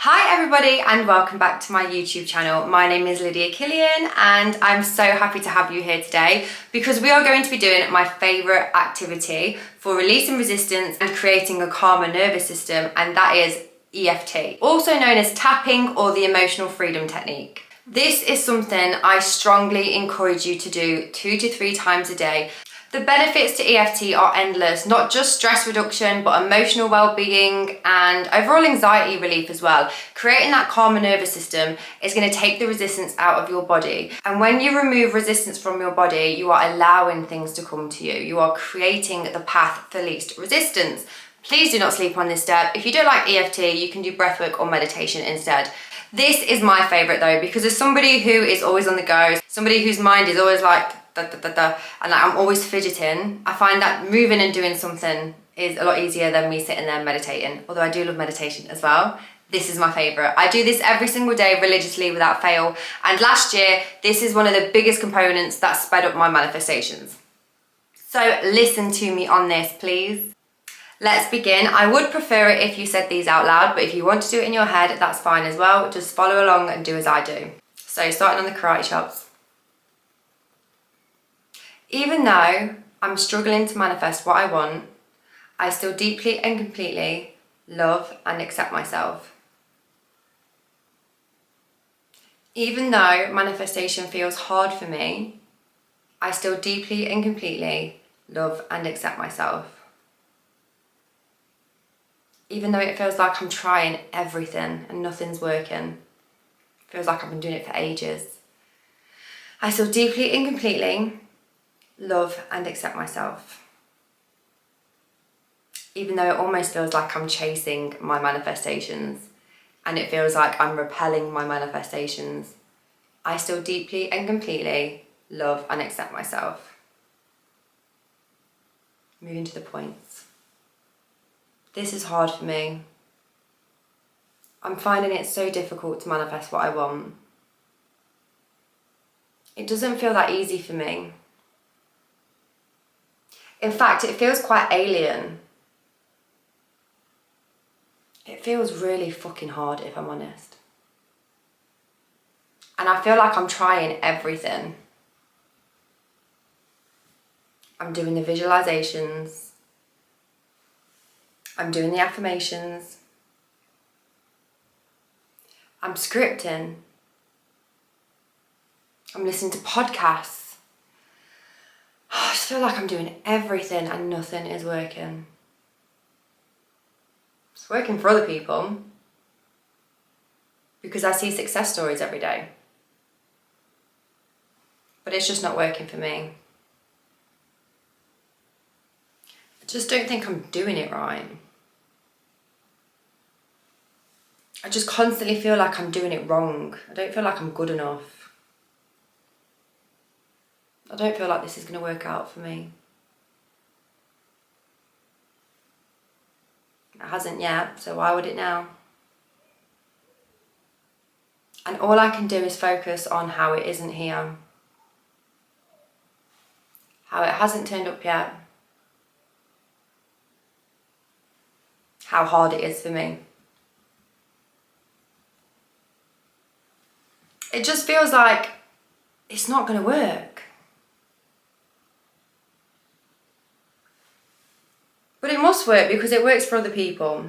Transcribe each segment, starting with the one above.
Hi everybody and welcome back to my YouTube channel. My name is Lydia Killian and I'm so happy to have you here today because we are going to be doing my favourite activity for releasing resistance and creating a calmer nervous system, and that is EFT, also known as tapping or the emotional freedom technique. This is something I strongly encourage you to do 2 to 3 times a day. The benefits to EFT are endless, not just stress reduction, but emotional well-being and overall anxiety relief as well. Creating that calmer nervous system is going to take the resistance out of your body. And when you remove resistance from your body, you are allowing things to come to you. You are creating the path for least resistance. Please do not sleep on this step. If you don't like EFT, you can do breathwork or meditation instead. This is my favourite though, because as somebody who is always on the go, somebody whose mind is always like, and I'm always fidgeting, I find that moving and doing something is a lot easier than me sitting there meditating, although I do love meditation as well. This is my favourite. I do this every single day religiously without fail, and last year this is one of the biggest components that sped up my manifestations. So listen to me on this, please. Let's begin. I would prefer it if you said these out loud, but if you want to do it in your head, that's fine as well. Just follow along and do as I do. So starting on the karate chops. Even though I'm struggling to manifest what I want, I still deeply and completely love and accept myself. Even though manifestation feels hard for me, I still deeply and completely love and accept myself. Even though it feels like I'm trying everything and nothing's working, feels like I've been doing it for ages, I still deeply and completely love and accept myself. Even though it almost feels like I'm chasing my manifestations and it feels like I'm repelling my manifestations, I still deeply and completely love and accept myself. Moving to the points. This is hard for me. I'm finding it so difficult to manifest what I want. It doesn't feel that easy for me. In fact, it feels quite alien. It feels really fucking hard, if I'm honest. And I feel like I'm trying everything. I'm doing the visualizations. I'm doing the affirmations. I'm scripting. I'm listening to podcasts. I just feel like I'm doing everything and nothing is working. It's working for other people because I see success stories every day. But it's just not working for me. I just don't think I'm doing it right. I just constantly feel like I'm doing it wrong. I don't feel like I'm good enough. I don't feel like this is going to work out for me. It hasn't yet, so why would it now? And all I can do is focus on how it isn't here. How it hasn't turned up yet. How hard it is for me. It just feels like it's not going to work. But it must work because it works for other people.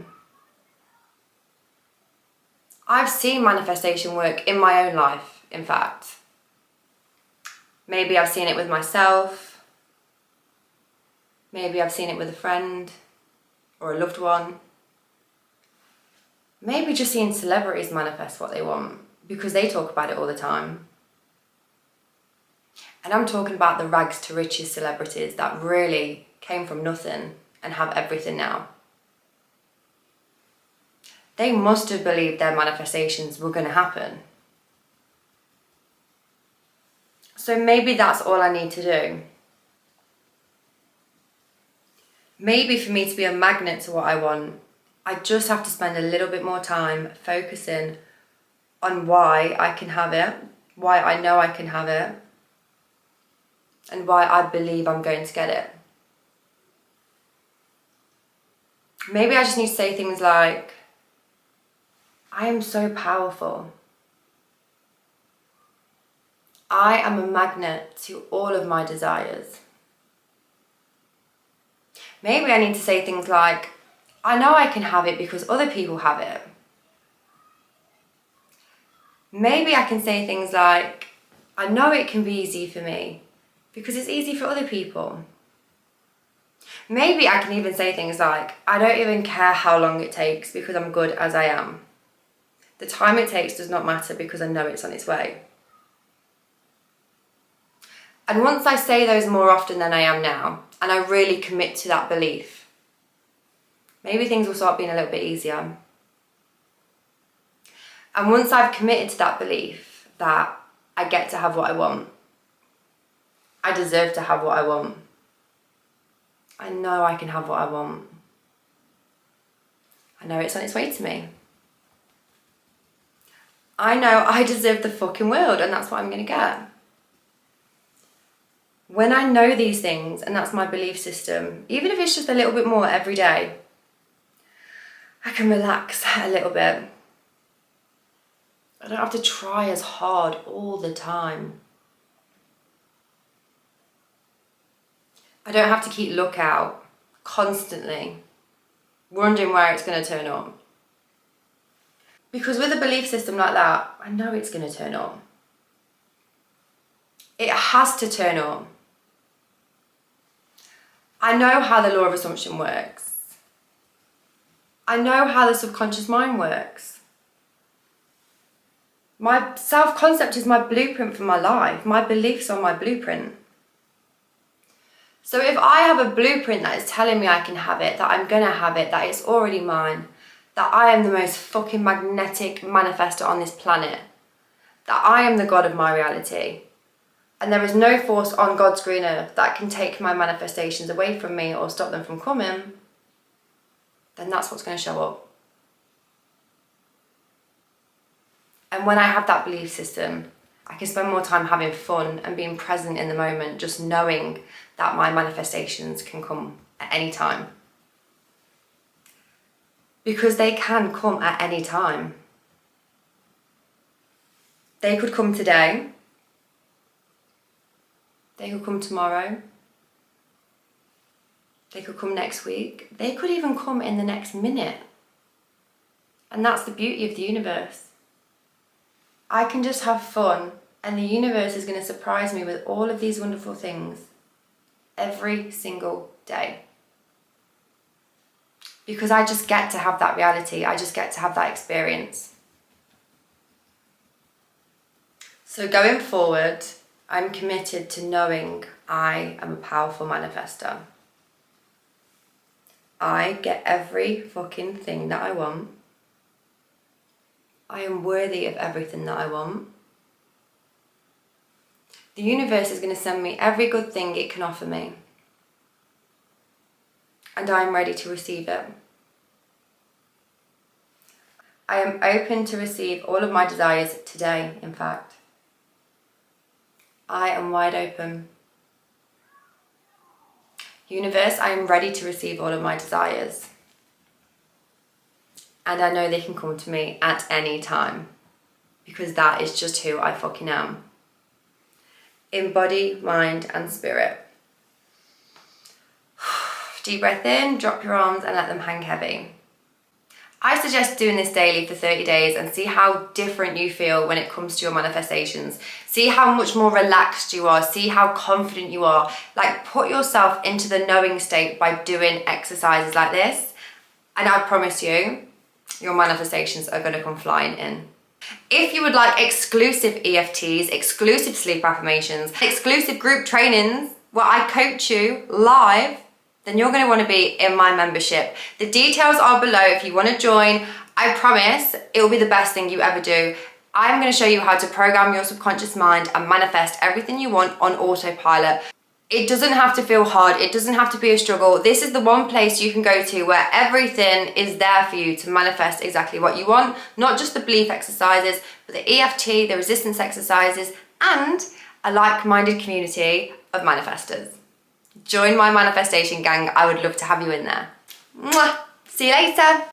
I've seen manifestation work in my own life, in fact. Maybe I've seen it with myself. Maybe I've seen it with a friend or a loved one. Maybe just seeing celebrities manifest what they want because they talk about it all the time. And I'm talking about the rags to riches celebrities that really came from nothing and have everything now. They must have believed their manifestations were going to happen. So maybe that's all I need to do. Maybe for me to be a magnet to what I want, I just have to spend a little bit more time focusing on why I can have it, why I know I can have it, and why I believe I'm going to get it. Maybe I just need to say things like, I am so powerful. I am a magnet to all of my desires. Maybe I need to say things like, I know I can have it because other people have it. Maybe I can say things like, I know it can be easy for me because it's easy for other people. Maybe I can even say things like, I don't even care how long it takes because I'm good as I am. The time it takes does not matter because I know it's on its way. And once I say those more often than I am now, and I really commit to that belief, maybe things will start being a little bit easier. And once I've committed to that belief that I get to have what I want, I deserve to have what I want, I know I can have what I want, I know it's on its way to me. I know I deserve the fucking world and that's what I'm going to get. When I know these things, and that's my belief system, even if it's just a little bit more every day, I can relax a little bit. I don't have to try as hard all the time. I don't have to keep lookout constantly, wondering where it's going to turn up. Because with a belief system like that, I know it's going to turn up. It has to turn up. I know how the law of assumption works. I know how the subconscious mind works. My self-concept is my blueprint for my life. My beliefs are my blueprint. So if I have a blueprint that is telling me I can have it, that I'm going to have it, that it's already mine, that I am the most fucking magnetic manifestor on this planet, that I am the God of my reality, and there is no force on God's green earth that can take my manifestations away from me or stop them from coming, then that's what's going to show up. And when I have that belief system, I can spend more time having fun and being present in the moment, just knowing that my manifestations can come at any time. Because they can come at any time. They could come today. They could come tomorrow. They could come next week. They could even come in the next minute. And that's the beauty of the universe. I can just have fun, and the universe is going to surprise me with all of these wonderful things every single day. Because I just get to have that reality. I just get to have that experience. So going forward, I'm committed to knowing I am a powerful manifestor. I get every fucking thing that I want. I am worthy of everything that I want. The universe is going to send me every good thing it can offer me. And I am ready to receive it. I am open to receive all of my desires today, in fact. I am wide open. Universe, I am ready to receive all of my desires. And I know they can come to me at any time. Because that is just who I fucking am. In body, mind, and spirit. Deep breath in, drop your arms and let them hang heavy. I suggest doing this daily for 30 days and see how different you feel when it comes to your manifestations. See how much more relaxed you are. See how confident you are. Like, put yourself into the knowing state by doing exercises like this. And I promise you, your manifestations are going to come flying in. If you would like exclusive EFTs, exclusive sleep affirmations, exclusive group trainings where I coach you live, then you're going to want to be in my membership. The details are below if you want to join. I promise it will be the best thing you ever do. I'm going to show you how to program your subconscious mind and manifest everything you want on autopilot. It doesn't have to feel hard. It doesn't have to be a struggle. This is the one place you can go to where everything is there for you to manifest exactly what you want. Not just the belief exercises, but the EFT, the resistance exercises, and a like-minded community of manifestors. Join my manifestation gang. I would love to have you in there. Mwah! See you later.